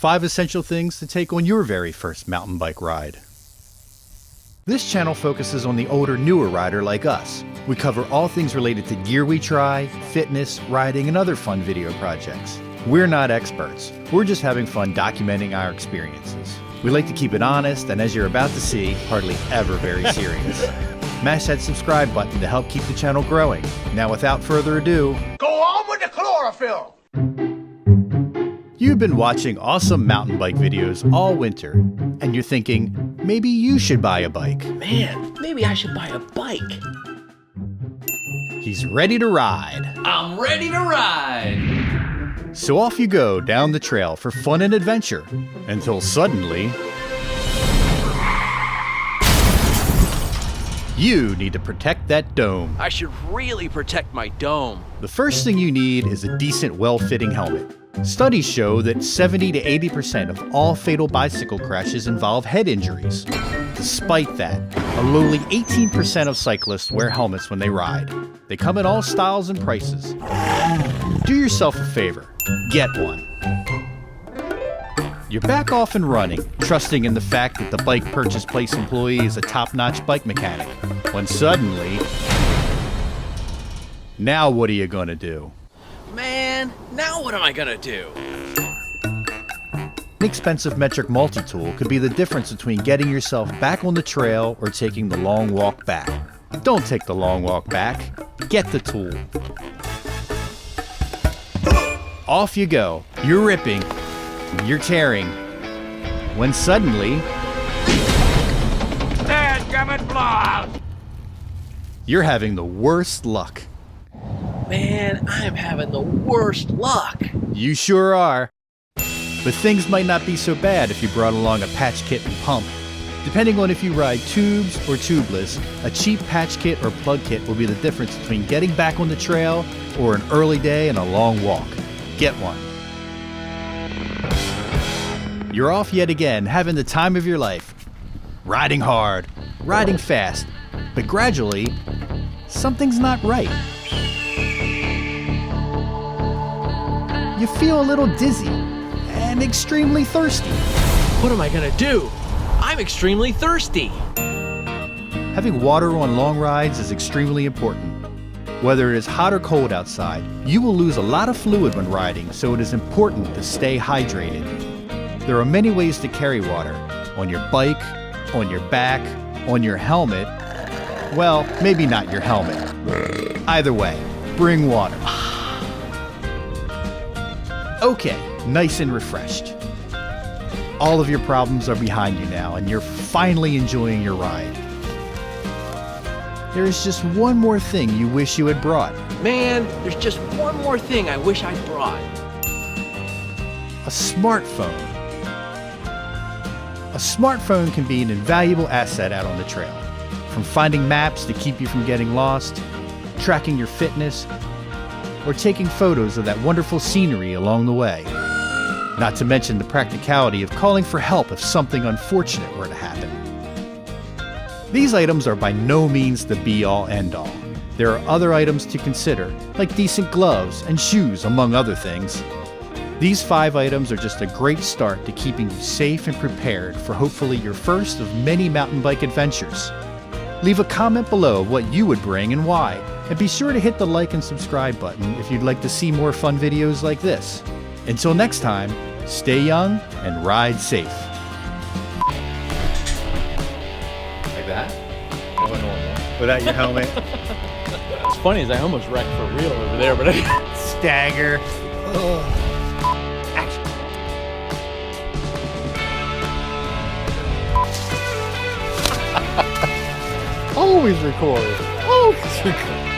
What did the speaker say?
5 essential things to take on your very first mountain bike ride. This channel focuses on the older, newer rider like us. We cover all things related to gear we try, fitness, riding, and other fun video projects. We're not experts. We're just having fun documenting our experiences. We like to keep it honest, and as you're about to see, hardly ever very serious. Mash that subscribe button to help keep the channel growing. Now, without further ado, go on with the chlorophyll! You've been watching awesome mountain bike videos all winter, and you're thinking, maybe you should buy a bike. Man, maybe I should buy a bike. He's ready to ride. I'm ready to ride. So off you go down the trail for fun and adventure, until suddenly, you need to protect that dome. I should really protect my dome. The first thing you need is a decent, well-fitting helmet. Studies show that 70 to 80% of all fatal bicycle crashes involve head injuries. Despite that, a lowly 18% of cyclists wear helmets when they ride. They come in all styles and prices. Do yourself a favor, get one. You're back off and running, trusting in the fact that the bike purchase place employee is a top-notch bike mechanic, when suddenly, now what are you gonna do? Man, now what am I gonna do? An expensive metric multi-tool could be the difference between getting yourself back on the trail or taking the long walk back. Don't take the long walk back, get the tool. Off you go. You're ripping, you're tearing, when suddenly, Dadgummit blowout! you're having the worst luck. Man, I'm having the worst luck. You sure are. But things might not be so bad if you brought along a patch kit and pump. Depending on if you ride tubes or tubeless, a cheap patch kit or plug kit will be the difference between getting back on the trail or an early day and a long walk. Get one. You're off yet again, having the time of your life. Riding hard, riding fast, but gradually, something's not right. You feel a little dizzy and extremely thirsty. What am I gonna do? I'm extremely thirsty. Having water on long rides is extremely important. Whether it is hot or cold outside, you will lose a lot of fluid when riding, so it is important to stay hydrated. There are many ways to carry water: on your bike, on your back, on your helmet. Well, maybe not your helmet. Either way, bring water. Okay, nice and refreshed. All of your problems are behind you now, and you're finally enjoying your ride. There is just one more thing you wish you had brought. Man, there's just one more thing I wish I'd brought. A smartphone. A smartphone can be an invaluable asset out on the trail. From finding maps to keep you from getting lost, tracking your fitness, or taking photos of that wonderful scenery along the way. Not to mention the practicality of calling for help if something unfortunate were to happen. These items are by no means the be-all, end-all. There are other items to consider, like decent gloves and shoes, among other things. These 5 items are just a great start to keeping you safe and prepared for hopefully your first of many mountain bike adventures. Leave a comment below of what you would bring and why, and be sure to hit the like and subscribe button if you'd like to see more fun videos like this. Until next time, stay young and ride safe. Like that? Or normal? Without your helmet. What's funny is I almost wrecked for real over there, but I Stagger. Action. always record. Always record.